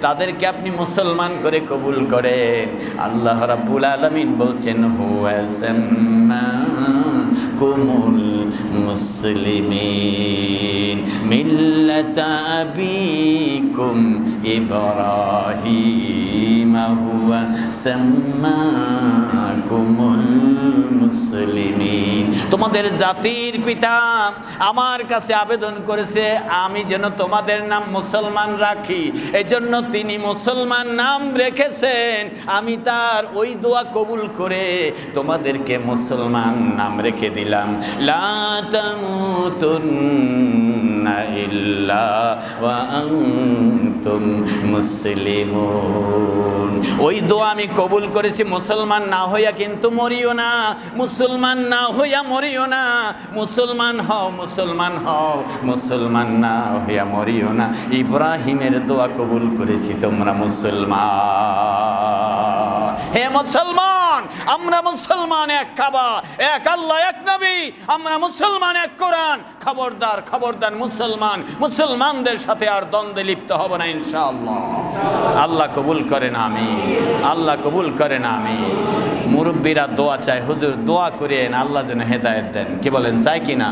তাদেরকে আপনি মুসলমান করে কবুল করেন। আল্লাহ রাব্বুল আলামিন বলছেন হুয়া সাম্মাকুমুল মুসলিমিন মিল্লাতা আবিকুম ইব্রাহিম হুয়া সাম্মাকুমুল মুসলিমিন। তোমাদের জাতির পিতা আমার কাছে আবেদন করেছে আমি যেন তোমাদের নাম মুসলমান রাখি, এজন্য তিনি মুসলমান নাম রেখেছেন। আমি তার ওই দোয়া কবুল করে তোমাদেরকে মুসলমান নাম রেখে দিলাম। লা তামুতুন্না ইল্লা ওয়া আনতুম মুসলিমুন। ওই দোয়া আমি কবুল করেছি, মুসলমান না হইয়া কিন্তু মরিও না, মুসলমান না হইয়া মরিও না। মুসলমান হও, মুসলমান হও, মুসলমান না হইয়া মরিও না। ইব্রাহিমের দোয়া কবুল করেছি, তোমরা মুসলমান। হে মুসলমান, আমরা মুসলমান, এক কাবা, এক আল্লাহ, এক নবী, আমরা মুসলমান, এক কোরআন। খবরদার, খবরদার, মুসলমান মুসলমানদের সাথে আর দ্বন্দ্বে লিপ্ত হব না ইনশাআল্লাহ। আল্লাহ কবুল করেন, আমিন। আল্লাহ কবুল করেন, আমিন। মুরব্বীরা দোয়া চায়, হুজুর দোয়া করেন আল্লাহ যেন হেদায়েত দেন। কি বলেন, চাই কি না?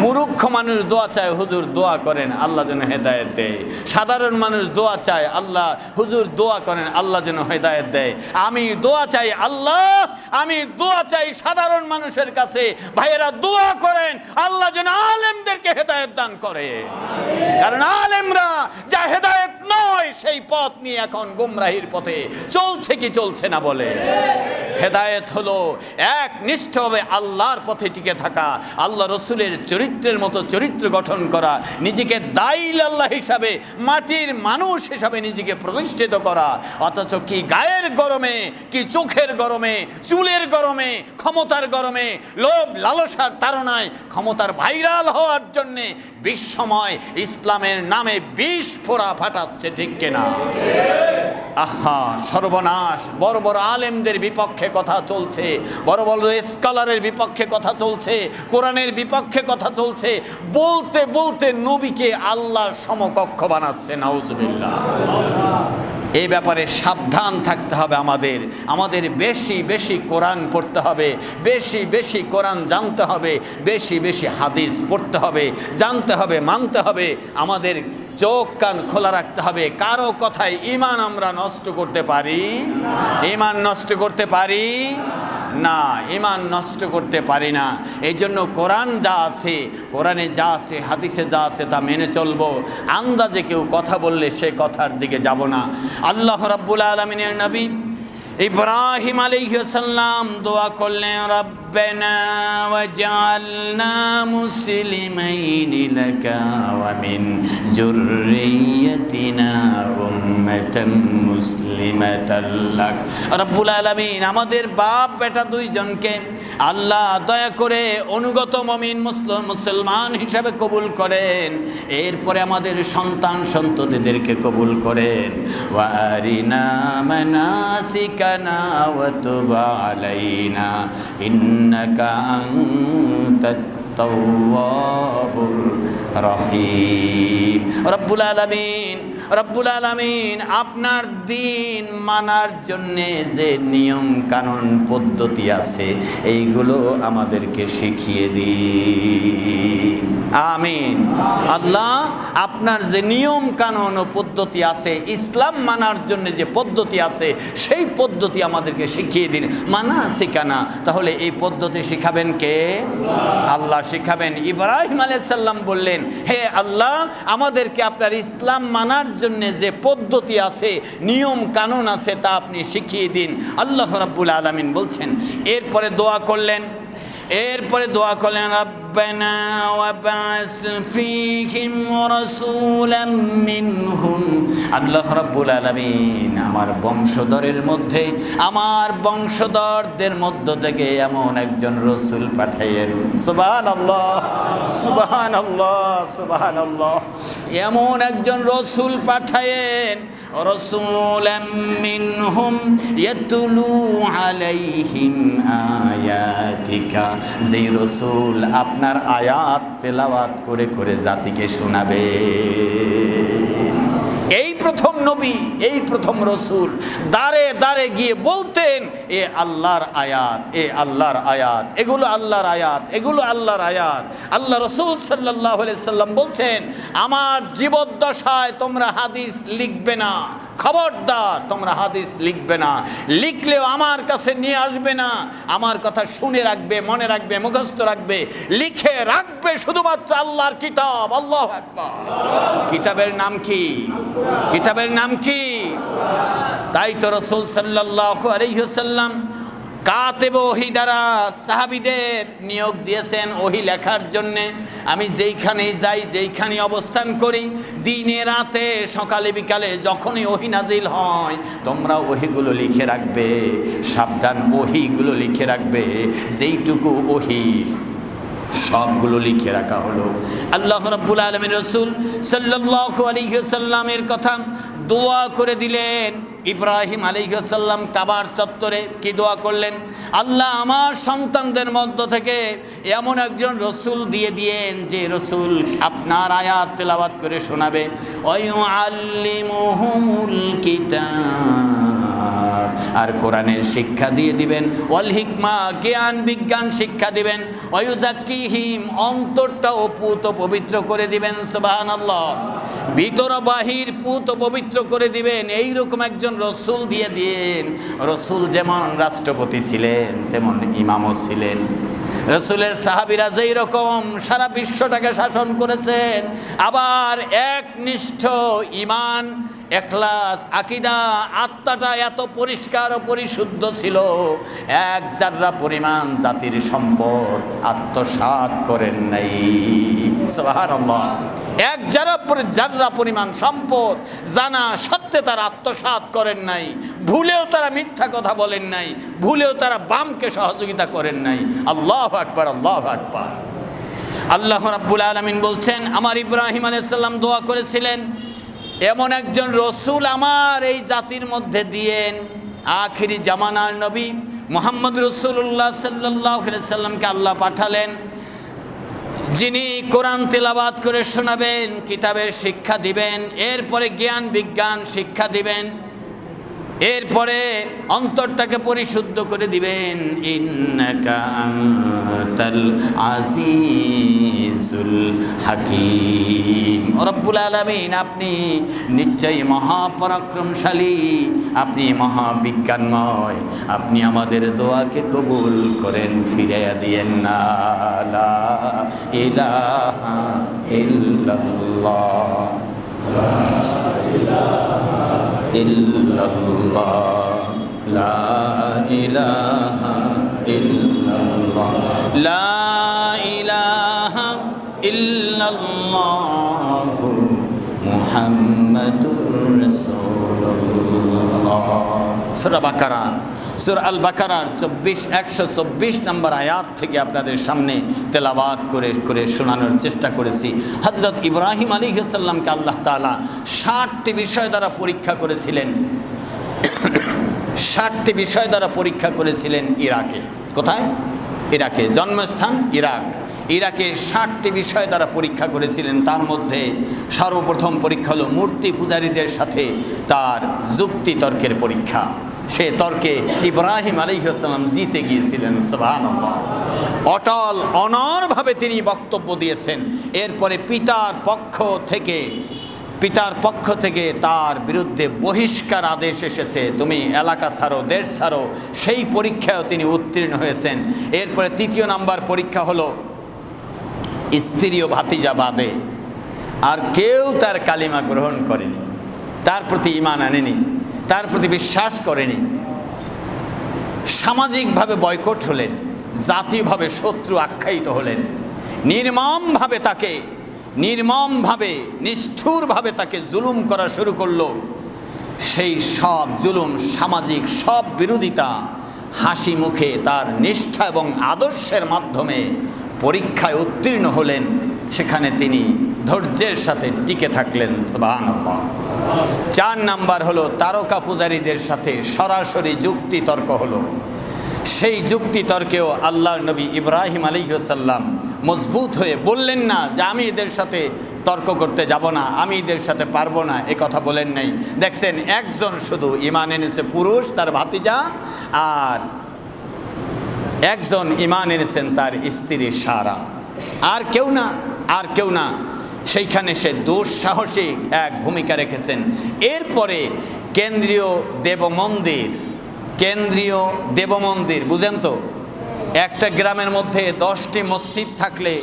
মূর্খ মানুষ দোয়া চায়, হুজুর দোয়া করেন আল্লাহ যেন হেদায়েত দেয়। সাধারণ মানুষ দোয়া চায়, আল্লাহ হুজুর দোয়া করেন আল্লাহ যেন হেদায়েত দেয়। আমি দোয়া চাই আল্লাহ, আমি দোয়া চাই সাধারণ মানুষের কাছে, ভাইয়েরা দোয়া করেন আল্লাহ যেন আলেমদেরকে হেদায়েত দান করে। কারণ আলেমরা যা হেদায়েত নয় সেই পথ নিয়ে এখন গুমরাহির পথে চলছে কি চলছে না বলে। হেদায়েত হলো একনিষ্ঠভাবে আল্লাহর পথে টিকে থাকা, আল্লাহ রসুলের চরিত্রের মতো চরিত্র গঠন করা, নিজেকে দায়ী আল্লাহ হিসাবে, মাটির মানুষ হিসাবে নিজেকে প্রতিষ্ঠিত করা। অথচ কি গায়ের গরমে, কি চোখের গরমে, চুলের গরমে, ক্ষমতার গরমে, লোভ লালসার তাড়নায় ক্ষমতার ভাইরাল হওয়ার জন্যে বিশ্বময় ইসলামের নামে বিষ ফোড়া ফাটাচ্ছে, ঠিক কিনা? আহা সর্বনাশ! বড় বড় আলেমদের বিপক্ষে কথা চলছে, বড় বড় স্কলারের বিপক্ষে কথা চলছে, কোরআনের বিপক্ষে কথা চলছে, বলতে বলতে নবীকে আল্লাহর সমকক্ষ বানাচ্ছে। নাউজুবিল্লাহ। এই ব্যাপারে সাবধান থাকতে হবে। আমাদের বেশি বেশি কোরআন পড়তে হবে, বেশি বেশি কোরআন জানতে হবে, বেশি বেশি হাদিস পড়তে হবে, জানতে হবে, মানতে হবে। আমাদের চোখ কান খোলা রাখতে হবে। কারো কথায় ঈমান আমরা নষ্ট করতে পারি? ঈমান নষ্ট করতে পারি না, ঈমান নষ্ট করতে পারি না। এই জন্য কোরআন যা আছে, কোরআনে যা আছে, হাদিসে যা আছে তা মেনে চলবো। আন্দাজে কেউ কথা বললে সে কথার দিকে যাব না। আল্লাহ রাব্বুল আলামিনের নবী ইব্রাহিম আলাইহিস সালাম দোয়া করলেন, রব্বানা ওয়াজআলনা মুসলিমাইনি লাকা ওয়া মিন যুররিয়্যাতিনা উম্মাতান মুসলিমাতাল লাক। রব্বুল আলামিন আমাদের বাপ বেটা দুইজনকে আল্লাহ দয়া করে অনুগত মুমিন মুসলমান হিসাবে কবুল করেন। এরপরে আমাদের সন্তান সন্ততিদেরকে কবুল করেন। ওয়া আরিনা মানাসিকানা ওয়া তুব আলাইনা ইন্নাকা আনতাত তাওয়াবুর রহিম। রব্বুল আলামিন আপনার দিন মানার জন্যে যে নিয়ম কানুন পদ্ধতি আছে এইগুলো আমাদেরকে শিখিয়ে দিন। আমিন। আল্লাহ আপনার যে নিয়ম কানুন ও পদ্ধতি আছে, ইসলাম মানার জন্য যে পদ্ধতি আছে সেই পদ্ধতি আমাদেরকে শিখিয়ে দিন। মানা শিখানা, তাহলে এই পদ্ধতি শিখাবেন কে? আল্লাহ শিখাবেন। ইব্রাহিম আলাইহিস সালাম বললেন, হে আল্লাহ আমাদেরকে আপনার ইসলাম মানার জন্য যে পদ্ধতি আছে, নিয়ম কানুন আছে তা আপনি শিখিয়ে দিন। আল্লাহ রাব্বুল আলামিন বলছেন, এরপরে দোয়া করলেন, এরপরে দোয়া করলেন রব্বানা ওয়াবআস ফীহিম রাসূলাম মিনহুম। আল্লাহ রাব্বুল আলামিন আমার বংশধরের মধ্যে, আমার বংশধরদের মধ্য থেকে এমন একজন রাসূল পাঠাইয়েন। সুবহানাল্লাহ সুবহানাল্লাহ সুবহানাল্লাহ। এমন একজন রাসূল পাঠাইয়েন, রাসূলাম মিনহুম ইয়াতলু আলাইহিম আয়াতিকা, যে রাসূল আপনার আয়াত তেলাওয়াত করে করে জাতিকে শোনাবে। এই প্রথম নবী, এই প্রথম রাসূল দাঁড়ে দাঁড়ে গিয়ে বলতেন, এ আল্লাহর আয়াত, এ আল্লাহর আয়াত, এগুলো আল্লাহর আয়াত, এগুলো আল্লাহর আয়াত। আল্লাহ রাসূল সাল্লাল্লাহু আলাইহি সাল্লাম বলছেন, আমার জীবদ্দশায় তোমরা হাদিস লিখবে না, খবরদার তোমরা হাদিস লিখবে না, লিখলেও আমার কাছে নিয়ে আসবে না। আমার কথা শুনে রাখবে, মনে রাখবে, মুখস্থ রাখবে, লিখে রাখবে শুধুমাত্র আল্লাহর কিতাব। আল্লাহু আকবার। কিতাবের নাম কি? কিতাবের নাম কি? তাই তো রাসূল সাল্লাল্লাহু আলাইহি ওয়াসাল্লাম কাতেব ওহী দ্বারা সাহাবীদের নিয়োগ দিয়েছেন ওহী লেখার জন্যে। আমি যেইখানেই যাই, যেইখানে অবস্থান করি, দিনে রাতে সকালে বিকালে যখনই ওহী নাজিল হয়, তোমরা ওহীগুলো লিখে রাখবে, সাবধান ওহীগুলো লিখে রাখবে। যেইটুকু ওহী সবগুলো লিখে রাখা হলো। আল্লাহ রাব্বুল আলামিন রাসূল সাল্লাল্লাহু আলাইহি ওয়াসাল্লামের কথা দোয়া করে দিলেন। ইব্রাহিম আলাইহিস সালাম কাবার চত্বরে কি দোয়া করলেন? আল্লাহ আমার সন্তানদের মধ্য থেকে এমন একজন রসুল দিয়ে দিয়েন যে রসুল আপনার আয়াত তেলাওয়াত করে শোনাবে। ওয়ায়ুআল্লিমুহুমুল কিতাব, আর কোরআনের শিক্ষা দিয়ে দিবেন। ওয়াল হিকমা, জ্ঞান বিজ্ঞান শিক্ষা দিবেন। ওয়ায়ুযাক্কিহিম, অন্তরটাও পুত পবিত্র করে দিবেন। সুবহানাল্লাহ। ভিতর বাহির পুত পবিত্র করে দিবেন। এইরকম একজন রসুল দিয়ে দিন। রসুল যেমন রাষ্ট্রপতি ছিলেন তেমন ইমামও ছিলেন। রসুলের সাহাবীরা যেই রকম সারা বিশ্বটাকে শাসন করেছেন, আবার একনিষ্ঠ ঈমান, এখলাস, আকীদা, আত্মাটা এত পরিষ্কার ও পরিশুদ্ধ ছিল, এক জাররা পরিমাণ জাতির সম্পদ আত্মসাৎ করেন নাই। সুবহানাল্লাহ। এক জাররা পরিমাণ সম্পদ জানা সত্ত্বে তারা আত্মসাৎ করেন নাই। ভুলেও তারা মিথ্যা কথা বলেন নাই, ভুলেও তারা বামকে সহযোগিতা করেন নাই। আল্লাহু আকবার, আল্লাহু আকবার। আল্লাহ রাব্বুল আলামিন বলছেন, আমার ইব্রাহিম আলাইহিস সালাম দোয়া করেছিলেন, এমন একজন রসুল আমার এই জাতির মধ্যে দিয়েন। আখিরি জামানার নবী মুহাম্মদ রাসূলুল্লাহ সাল্লাল্লাহু আলাইহি সাল্লামকে আল্লাহ পাঠালেন, যিনি কোরআন তেলাওয়াত করে শোনাবেন, কিতাবের শিক্ষা দিবেন, এরপরে জ্ঞান বিজ্ঞান শিক্ষা দিবেন, এরপরে অন্তরটাকে পরিশুদ্ধ করে দিবেন। ইন্নাকা আনতাল আজিজুল হাকীম। রব্বুল আলামিন, আপনি নিশ্চয়ই মহাপরাক্রমশালী, আপনি মহাবিজ্ঞানময়। আপনি আমাদের দোয়াকে কবুল করেন, ফিরাইয়া দিয়েন না। লা ইলাহা ইল্লাল্লাহ, লা ইলাহা ইল্লাল্লাহ, লা ইলাহা ইল্লাল্লাহ, লা ইলাহা ইল্লাল্লাহ, মুহাম্মাদুর রাসূলুল্লাহ। সূরা বাকারা, সূরা আল বাকারার 124 নম্বর আয়াত থেকে আপনাদের সামনে তেলাওয়াত করে করে শোনানোর চেষ্টা করেছি। হযরত ইব্রাহিম আলাইহিস সালামকে আল্লাহ তাআলা 60টি বিষয় দ্বারা পরীক্ষা করেছিলেন। 60টি বিষয় দ্বারা পরীক্ষা করেছিলেন ইরাকে। কোথায়? ইরাকে, জন্মস্থান ইরাক। ইরাকে 60টি বিষয় দ্বারা পরীক্ষা করেছিলেন। তার মধ্যে সর্বপ্রথম পরীক্ষা হলো মূর্তি পূজারীদের সাথে তার যুক্তি তর্কের পরীক্ষা। সে তর্কে ইব্রাহিম আলাইহিস সালাম জিতে গিয়েছিলেন। সুবহানাল্লাহ। অটল অনড়ভাবে তিনি বক্তব্য দিয়েছেন। এরপরে পিতার পক্ষ থেকে তার বিরুদ্ধে বহিষ্কার আদেশ এসেছে, তুমি এলাকা ছাড়ো, দেশ ছাড়ো। সেই পরীক্ষায়ও তিনি উত্তীর্ণ হয়েছেন। এরপরে 3য় নাম্বার পরীক্ষা হলো স্ত্রী ও ভাতিজা বাদে আর কেউ তার কালিমা গ্রহণ করেনি, তার প্রতি ঈমান আনেনি, তার প্রতি বিশ্বাস করেনি। সামাজিকভাবে বয়কট হলেন। জাতীয়ভাবে শত্রু আখ্যায়িত হলেন। নির্মমভাবে নিষ্ঠুরভাবে তাকে জুলুম করা শুরু করলো। সেই সব জুলুম, সামাজিক সব বিরোধিতা হাসি মুখে তার নিষ্ঠা এবং আদর্শের মাধ্যমে পরীক্ষায় উত্তীর্ণ হলেন। সেখানে তিনি ধৈর্যের সাথে টিকে থাকলেন। সুবহানাল্লাহ। 4 নাম্বার হলো তারকা পূজারীদের সাথে সরাসরি যুক্তি তর্ক হলো। সেই যুক্তি তর্কেও আল্লাহর নবী ইব্রাহিম আলাইহিস সালাম মজবুত হয়ে বললেন না যে আমি এদের সাথে তর্ক করতে যাব না, আমি এদের সাথে পারবো না, এ কথা বলেন নাই। দেখছেন একজন শুধু ঈমান এনেছে, পুরুষ, তার ভাতিজা, আর একজন ঈমান এনেছেন তার স্ত্রী সারা, আর কেউ না। সেইখানে সে দুঃসাহসিক এক ভূমিকা রেখেছেন। এরপরে কেন্দ্রীয় দেবমন্দির বুঝেন তো, একটা গ্রামের মধ্যে 10টি মসজিদ থাকলে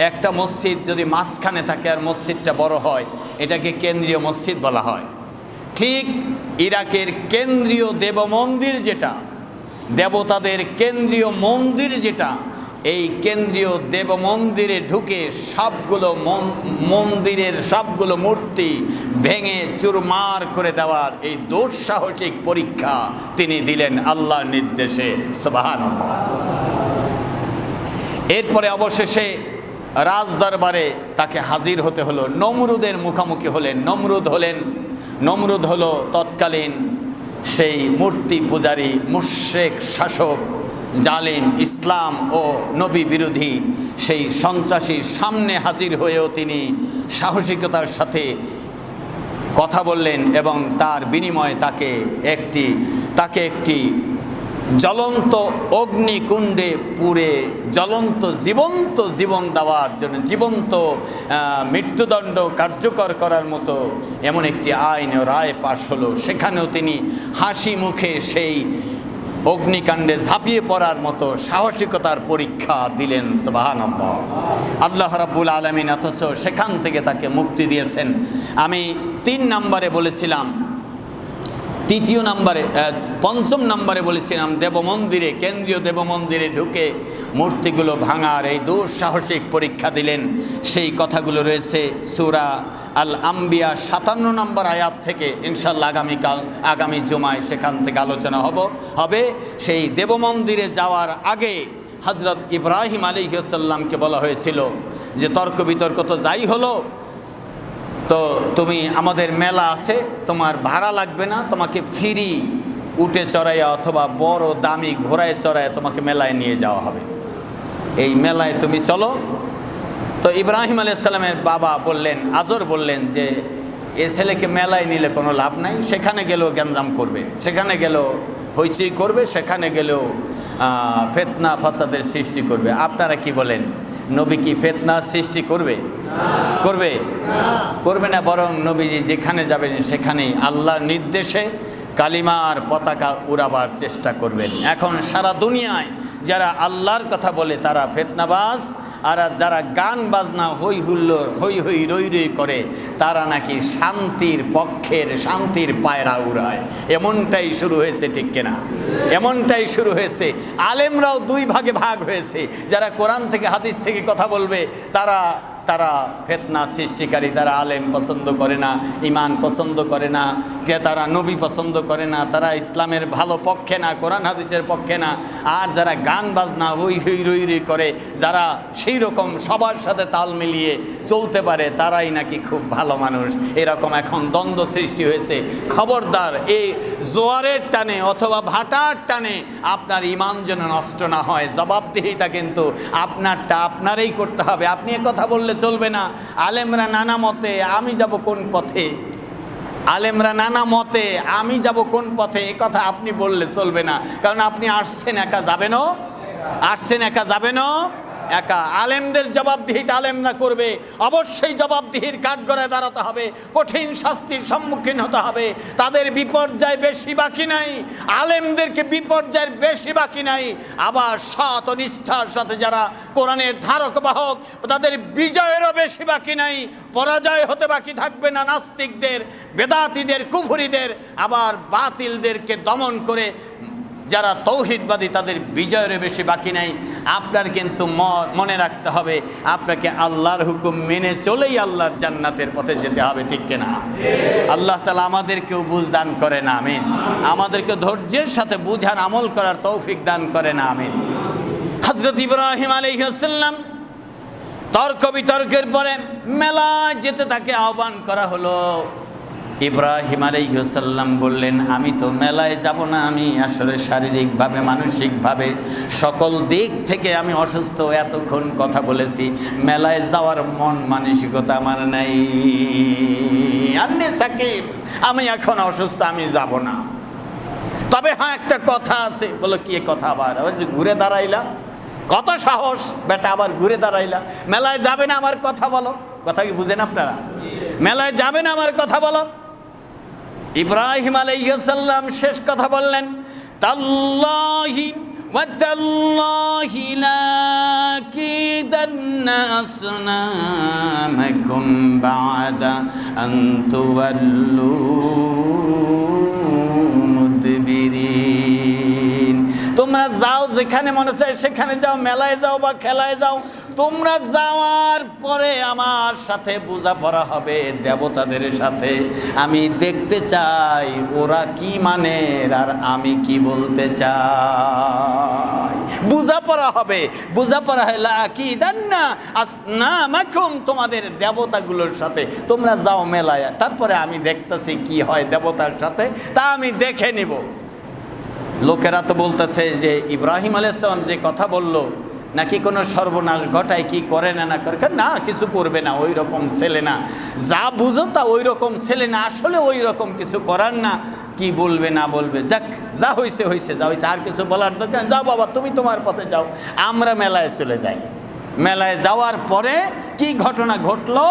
একটা মসজিদ যদি মাঝখানে থাকে আর মসজিদটা বড় হয়, এটাকে কেন্দ্রীয় মসজিদ বলা হয়। ঠিক ইরাকের কেন্দ্রীয় দেবমন্দির যেটা, দেবতাদের কেন্দ্রীয় মন্দির যেটা, এই কেন্দ্রীয় দেব মন্দিরে ঢুকে মন্দিরের সবগুলো মূর্তি ভেঙে চুরমার করে দেওয়ার এই দুঃসাহসিক পরীক্ষা তিনি দিলেন আল্লাহর নির্দেশে। সুবহানাল্লাহ। এরপরে অবশেষে রাজদরবারে তাকে হাজির হতে হলো। নমরুদের মুখোমুখি হলেন। নমরুদ হলো তৎকালীন সেই মূর্তি পূজারী মুশরিক শাসক, জালিম, ইসলাম ও নবী বিরোধী সেই সন্ত্রাসীর সামনে হাজির হয়েও তিনি সাহসিকতার সাথে কথা বললেন এবং তার বিনিময়ে তাকে একটি জ্বলন্ত অগ্নিকুণ্ডে পুড়ে জীবন্ত জীবন দেওয়ার জন্য, জীবন্ত মৃত্যুদণ্ড কার্যকর করার মতো এমন একটি আইন ও রায় পাশ হলো। সেখানেও তিনি হাসি মুখে সেই অগ্নিকাণ্ডে ঝাঁপিয়ে পড়ার মতো সাহসিকতার পরীক্ষা দিলেন। সুবহানাল্লাহ। আল্লাহ রাব্বুল আলামিন অথচ সেখান থেকে তাকে মুক্তি দিয়েছেন। আমি 3 নম্বরে বলেছিলাম, 5ম নম্বরে বলেছিলাম কেন্দ্রীয় দেবমন্দিরে ঢুকে মূর্তিগুলো ভাঙার এই দুঃসাহসিক পরীক্ষা দিলেন। সেই কথাগুলো রয়েছে সূরা আল আম্বিয়া 57 নম্বর আয়াত থেকে। ইনশাআল্লাহ আগামী জুমায় সেখান থেকে আলোচনা হবে। সেই দেবমন্দিরে যাওয়ার আগে হযরত ইব্রাহিম আলাইহিস সালামকে বলা হয়েছিল যে তর্ক বিতর্ক তো যাই হলো, তো তুমি আমাদের মেলা আছে, তোমার ভাড়া লাগবে না, তোমাকে ফ্রি উটে চড়াইয়া অথবা বড় দামি ঘোড়ায় চড়াইয়া তোমাকে মেলায় নিয়ে যাওয়া হবে, এই মেলায় তুমি চলো। তো ইব্রাহিম আলাইহিস সালামের বাবা আজর বললেন যে এ ছেলেকে মেলায় নিলে কোনো লাভ নাই, সেখানে গেলেও গ্যাঞ্জাম করবে, সেখানে গেলেও হইচই করবে, সেখানে গেলেও ফিতনা ফাসাদের সৃষ্টি করবে। আপনারা কি বলেন, নবী কি ফিতনা সৃষ্টি করবে? করবে না, বরং নবীজি যেখানে যাবেন সেখানেই আল্লাহর নির্দেশে কালিমার পতাকা উড়াবার চেষ্টা করবেন। এখন সারা দুনিয়ায় যারা আল্লাহর কথা বলে তারা ফিতনাবাজ, আর যারা গান বাজনা হই রই করে তারা নাকি শান্তির পায়রা উড়ায়। এমনটাই শুরু হয়েছে, ঠিক কিনা? এমনটাই শুরু হয়েছে। আলেমরাও 2 ভাগে ভাগ হয়েছে। যারা কোরআন থেকে হাদিস থেকে কথা বলবে তারা ফিতনা সৃষ্টিকারী, তারা আলেম পছন্দ করে না, ঈমান পছন্দ করে না, তারা নবী পছন্দ করে না, তারা ইসলামের ভালো পক্ষে না, কোরআন হাদিসের পক্ষে না। আর যারা গান বাজনা হই রই করে, যারা সেই রকম সবার সাথে তাল মিলিয়ে চলতে পারে, তারাই নাকি খুব ভালো মানুষ। এরকম এখন দ্বন্দ্ব সৃষ্টি হয়েছে। খবরদার, এই জোয়ারের টানে অথবা ভাটার টানে আপনার ঈমান যেন নষ্ট না হয়। জবাবদিহিতা কিন্তু আপনারটা আপনারই করতে হবে। আপনি কথা বললে চলবে না। আলেমরা নানা মতে, আমি যাব কোন পথে, এ কথা আপনি বললে চলবে না। কারণ আপনি আসছেন একা যাবেনও একা। আলেমদের জবাবদিহিতা আলেমরা করবে। অবশ্যই জবাবদিহির কাঠগড়ায় দাঁড়াতে হবে, কঠিন শাস্তির সম্মুখীন হতে হবে। তাদের বিপর্যয় বেশি বাকি নাই, আলেমদেরকে বিপর্যয়ের বেশি বাকি নাই। আবার সৎ ও নিষ্ঠার সাথে যারা কোরআনের ধারক বাহক, তাদের বিজয়েরও বেশি বাকি নাই। পরাজয় হতে বাকি থাকবে না নাস্তিকদের, বেদাতীদের, কুফরিদের। আবার বাতিলদেরকে দমন করে যারা তৌহিদবাদী, তাদের বিজয়ের বেশি বাকি নাই। আপনার কিন্তু মনে রাখতে হবে আপনাকে আল্লাহর হুকুম মেনে চলেই আল্লাহর জান্নাতের পথে যেতে হবে, ঠিক কিনা? আল্লাহ তাআলা আমাদেরকেও বুঝ দান করেন, আমিন। আমাদেরকে ধৈর্যের সাথে বুঝার আমল করার তৌফিক দান করেন, আমিন। হযরত ইব্রাহিম আলাইহিস সালাম তর্ক বিতর্কের পরে মেলায় যেতে তাকে আহ্বান করা হলো। ইব্রাহিম আলাইহিস সালাম বললেন, আমি তো মেলায় যাব না, আমি আসলে শারীরিকভাবে মানসিকভাবে সকল দিক থেকে আমি অসুস্থ, এতক্ষণ কথা বলেছি, মেলায় যাওয়ার মন মানসিকতা আমার নাই, আন্নি সাকিব, আমি এখন অসুস্থ, আমি যাব না। তবে হ্যাঁ, একটা কথা আছে। বলো, কি কথা? আবার যে ঘুরে দাঁড়াইলা, কত সাহস বেটা, আবার ঘুরে দাঁড়াইলা, মেলায় যাবে না আমার কথা বলো। কথা কি বুঝেন আপনারা? মেলায় যাবে না আমার কথা বলো। ইব্রাহিম আলাইহিস সালাম শেষ কথা বললেন, তাল্লাহি ওয়া তাল্লাহি লাকিদান্না আসনামাকুম বা'দা আন তুওয়াল্লু মুদবিরিন। তোমরা যাও, যেখানে মনে চায় সেখানে যাও, মেলায় যাও বা খেলায় যাও, তোমরা যাওয়ার পরে আমার সাথে বোঝাপড়া হবে দেবতাদের সাথে। আমি দেখতে চাই ওরা কি মানে আর আমি কি বলতে চাই। বোঝাপড়া হবে, বোঝাপড়া হলো আকিদান্না আসনামাকুম, তোমাদের দেবতাগুলোর সাথে তোমরা যাও মেলায়, তারপরে আমি দেখতেছি কি হয় দেবতার সাথে, তা আমি দেখে নিব। লোকেরা তো বলতেছে যে ইব্রাহিম আলাইহিস সালাম যে কথা বলল নাকি কোনো সর্বনাশ ঘটায়, কি করে না না করে, না কিছু করবে না, ওই রকম ছেলে না, যা বুঝো তা ওই রকম ছেলে না, আসলে ওই রকম কিছু করার না, কি বলবে না বলবে, যাক যা হয়েছে হয়েছে, যা হয়েছে, আর কিছু বলার দরকার, যাও বাবা তুমি তোমার পথে যাও, আমরা মেলায় চলে যাই। মেলায় যাওয়ার পরে কি ঘটনা ঘটলো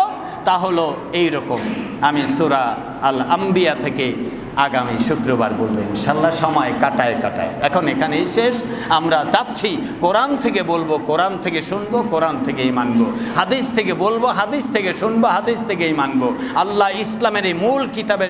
তা হলো এইরকম। আমি সূরা আল আম্বিয়া থেকে আগামী শুক্রবার বলবো ইনশাল্লাহ, সময় কাটায় কাটায়। এখন এখানেই শেষ। আমরা চাচ্ছি কোরআন থেকে বলবো, কোরআন থেকে শুনবো, কোরআন থেকেই মানবো, হাদিস থেকে বলবো, হাদিস থেকে শুনবো, হাদিস থেকেই মানবো। আল্লাহ ইসলামের এই মূল কিতাবের